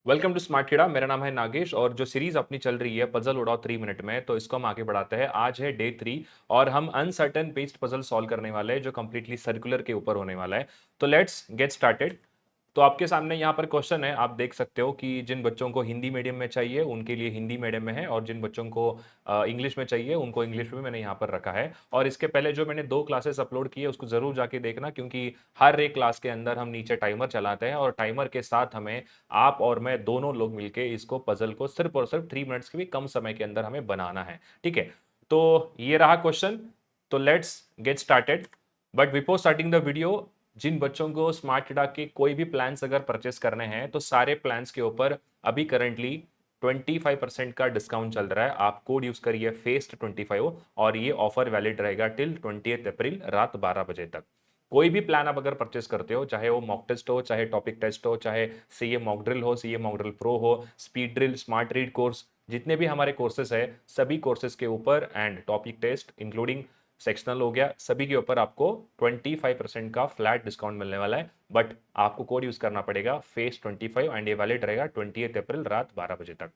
Welcome to smart Kheda. मेरा नाम है नागेश और जो सीरीज अपनी चल रही है पजल उड़ाओ 3 मिनट में, तो इसको हम आगे बढ़ाते हैं। आज है डे 3 और हम अनसर्टेन बेस्ड पजल सॉल्व करने वाले हैं जो कंप्लीटली सर्कुलर के ऊपर होने वाला है। तो लेट्स गेट स्टार्टेड। तो आपके सामने यहाँ पर क्वेश्चन है, आप देख सकते हो कि जिन बच्चों को हिंदी मीडियम में चाहिए उनके लिए हिंदी मीडियम में है, और जिन बच्चों को इंग्लिश में चाहिए उनको इंग्लिश में मैंने यहाँ पर रखा है। और इसके पहले जो मैंने 2 क्लासेस अपलोड की है उसको जरूर जाके देखना, क्योंकि हर एक क्लास के अंदर हम नीचे टाइमर चलाते हैं और टाइमर के साथ हमें आप और मैं दोनों लोग मिलके इसको पजल को सिर्फ और सिर्फ 3 मिनट्स के भी कम समय के अंदर हमें बनाना है। ठीक है, तो ये रहा क्वेश्चन। तो let's get started. But before starting the video, जिन बच्चों को स्मार्ट किडा के कोई भी प्लान्स अगर परचेस करने हैं तो सारे प्लान्स के ऊपर अभी करंटली 25% का डिस्काउंट चल रहा है। आप कोड यूज करिए फेस्ट25 और ये ऑफर वैलिड रहेगा टिल 20 अप्रैल रात 12 बजे तक। कोई भी प्लान आप अगर परचेस करते हो, चाहे वो मॉक टेस्ट हो, चाहे टॉपिक टेस्ट हो, चाहे सीए मॉक ड्रिल हो, सीए मॉक ड्रिल प्रो हो, speed drill, smart read course, जितने भी हमारे कोर्सेस है सभी कोर्सेज के ऊपर and topic test including sectional हो गया, सभी के ऊपर आपको 25% का फ्लैट डिस्काउंट मिलने वाला है। बट आपको कोड यूज करना पड़ेगा फेस25 एंड ये वैलिड रहेगा 20 अप्रैल रात 12 बजे तक।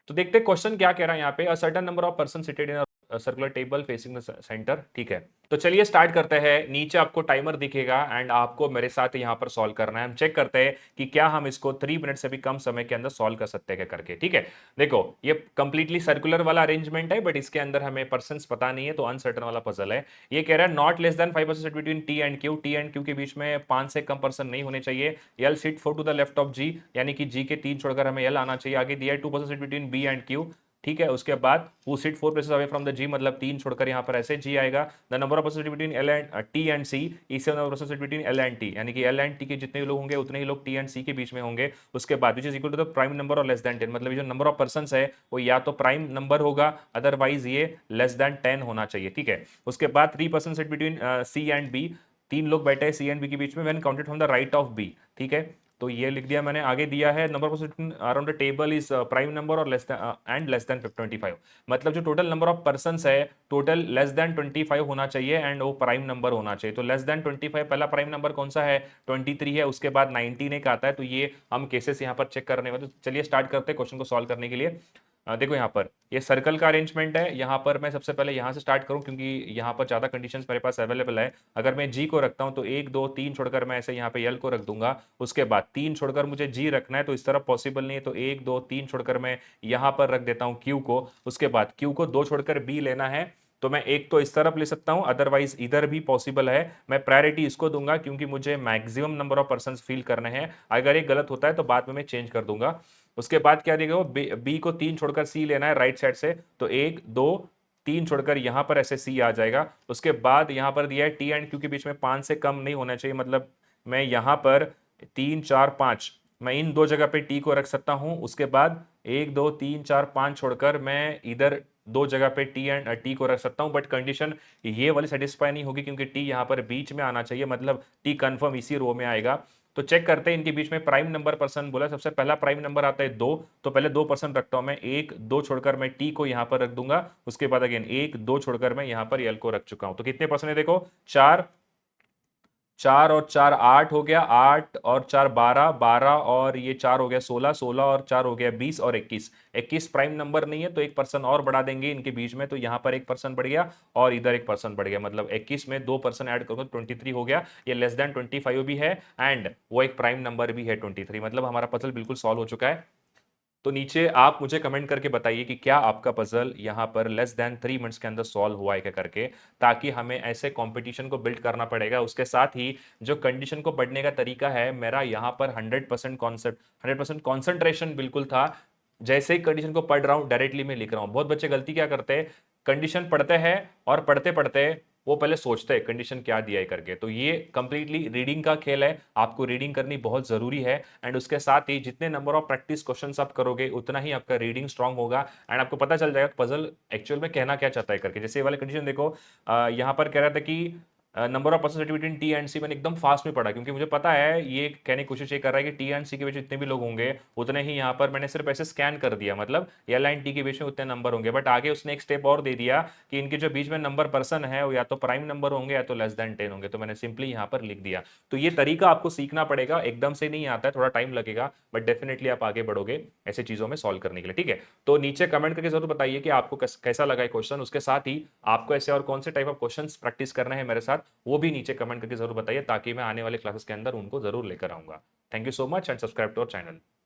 तो देखते हैं क्वेश्चन क्या कह रहा है यहाँ पे। A certain number of person seated in circular table facing the centre. ठीक है, तो चलिए स्टार्ट करते हैं। नीचे आपको टाइमर दिखेगा एंड आपको मेरे साथ यहाँ पर सॉल्व करना है। हम चेक करते हैं कि क्या हम इसको 3 मिनट से भी कम समय के अंदर सॉल्व कर सकते हैं क्या करके। ठीक है, देखो ये कंप्लीटली सर्कुलर वाला अरेंजमेंट है, बट इसके अंदर हमें पर्सन पता नहीं है, तो अनसर्टन वाला पजल है। ये कह रहा है not less than 5% between T and Q. T and Q के बीच में 5 से कम पर्सन नहीं होने चाहिए। L sit 4 to the left of G, यानी कि जी के 3 छोड़कर हमें एल आना चाहिए। आगे दिया है 2% बिटवीन बी एंड क्यू। ठीक है, उसके बाद who sit 4 places away from the G, मतलब 3 छोड़कर यहाँ पर ऐसे जी आएगा। The number of person between L and T and C is number of person between L and T, यानी कि एल एंड टी के जितने लोग होंगे उतने ही लोग टी एंड सी के बीच में होंगे। उसके बाद which is equal to the prime number और लेस देन 10, मतलब ये जो नंबर ऑफ पर्सन है वो या तो प्राइम नंबर होगा, अदरवाइज ये लेस देन 10 होना चाहिए। ठीक है, उसके बाद 3 person sat between C and B, 3 लोग बैठे हैं सी एंड बी के बीच में, when counted from the right of B. ठीक है, तो ये लिख दिया मैंने। आगे दिया है number of around the table is prime number और लेस देन 25, मतलब जो टोटल नंबर ऑफ पर्संस है टोटल लेस देन 25 होना चाहिए एंड वो प्राइम नंबर होना चाहिए। तो लेस देन 25 पहला प्राइम नंबर कौन सा है, 23 है। उसके बाद 19 एक आता है। तो ये हम केसेस यहाँ पर चेक करने वाले। तो चलिए स्टार्ट करते हैं क्वेश्चन को सॉल्व करने के लिए। देखो यहाँ पर ये सर्कल का अरेंजमेंट है। यहाँ पर मैं सबसे पहले यहाँ से स्टार्ट करूँ क्योंकि यहाँ पर ज़्यादा कंडीशंस मेरे पास अवेलेबल है। अगर मैं जी को रखता हूँ तो 1 2 3 छोड़कर मैं ऐसे यहाँ पे एल को रख दूंगा। उसके बाद 3 छोड़कर मुझे जी रखना है, तो इस तरफ पॉसिबल नहीं है, तो 1 2 3 छोड़कर मैं यहाँ पर रख देता हूँ क्यू को। उसके बाद क्यू को 2 छोड़कर बी लेना है, तो मैं एक तो इस तरफ ले सकता हूं, अदरवाइज इधर भी पॉसिबल है। मैं प्रायोरिटी इसको दूंगा क्योंकि मुझे maximum number of person feel करने हैं। अगर ये गलत होता है तो बाद में मैं चेंज कर दूंगा। उसके बाद क्या देगा वो, बी को 3 छोड़कर सी लेना है राइट साइड से, तो 1 2 3 छोड़कर यहां पर ऐसे सी आ जाएगा। उसके बाद यहां पर दिया है टी एंड क्यू के बीच में 5 से कम नहीं होना चाहिए, मतलब मैं यहां पर 3 4 5 मैं इन दो जगह पे टी को रख सकता हूं। उसके बाद 1 2 3 4 5 छोड़कर मैं इधर दो जगह पे टी एंड टी को रख सकता हूं, बट कंडीशन ये वाली सेटिस्फाई नहीं होगी क्योंकि टी यहां पर बीच में आना चाहिए, मतलब टी कंफर्म इसी रो में आएगा। तो चेक करते हैं इनके बीच में प्राइम नंबर पर्सन बोला। सबसे पहला प्राइम नंबर आता है 2, तो पहले 2 पर्सन रखता हूं मैं। 1 2 छोड़कर मैं टी को यहां पर रख दूंगा। उसके बाद अगेन 1 2 छोड़कर मैं यहां पर एल को रख चुका हूं। तो कितने पर्सन है देखो, 4 4 और 4 8 हो गया, 8 और 4 12, 12 और ये 4 हो गया 16, 16 और 4 हो गया 20 और 21। 21 प्राइम नंबर नहीं है तो एक पर्सन और बढ़ा देंगे इनके बीच में, तो यहां पर एक पर्सन बढ़ गया और इधर एक पर्सन बढ़ गया, मतलब 21 में 2 पर्सन ऐड करूंगा 23 हो गया। ये लेस देन 25 भी है एंड वो एक प्राइम नंबर भी है 23, मतलब हमारा पजल बिल्कुल सॉल्व हो चुका है। तो नीचे आप मुझे कमेंट करके बताइए कि क्या आपका पजल यहाँ पर लेस देन 3 मिनट्स के अंदर सॉल्व हुआ है क्या करके, ताकि हमें ऐसे कंपटीशन को बिल्ड करना पड़ेगा। उसके साथ ही जो कंडीशन को पढ़ने का तरीका है मेरा, यहाँ पर 100% कॉन्सेप्ट 100% कॉन्सेंट्रेशन बिल्कुल था। जैसे ही कंडीशन को पढ़ रहा हूँ डायरेक्टली मैं लिख रहा हूँ। बहुत बच्चे गलती क्या करते हैं, कंडीशन पढ़ते हैं और पढ़ते पढ़ते वो पहले सोचते हैं कंडीशन क्या दिया है करके। तो ये कंप्लीटली रीडिंग का खेल है, आपको रीडिंग करनी बहुत जरूरी है। एंड उसके साथ ही जितने नंबर ऑफ प्रैक्टिस क्वेश्चंस आप करोगे उतना ही आपका रीडिंग स्ट्रांग होगा एंड आपको पता चल जाएगा पजल एक्चुअल में कहना क्या चाहता है करके। जैसे ये वाले कंडीशन देखो, यहाँ पर कह रहा था कि number of percentage between T and C मैंने एकदम फास्ट में पढ़ा, क्योंकि मुझे पता है ये कहने की कोशिश ये कर रहा है कि टी एंड सी के बीच जितने भी लोग होंगे उतने ही यहाँ पर मैंने सिर्फ ऐसे स्कैन कर दिया, मतलब एल एंड टी के बीच में उतने नंबर होंगे। बट आगे उसने एक स्टेप और दे दिया कि इनके जो बीच में नंबर पर्सन है वो या तो प्राइम नंबर होंगे या तो लेस देन 10 होंगे, तो मैंने सिंपली यहाँ पर लिख दिया। तो ये तरीका आपको सीखना पड़ेगा, एकदम से नहीं आता है, थोड़ा टाइम लगेगा, बट डेफिनेटली आप आगे बढ़ोगे ऐसे चीजों में सॉल्व करने के लिए। ठीक है, तो नीचे कमेंट करके जरूर बताइए कि आपको कैसा लगा क्वेश्चन। उसके साथ ही आपको ऐसे और कौन से टाइप ऑफ क्वेश्चंस प्रैक्टिस करना है मेरे साथ, वो भी नीचे कमेंट करके जरूर बताइए, ताकि मैं आने वाले क्लासेस के अंदर उनको जरूर लेकर आऊंगा। Thank you so much and subscribe to our channel.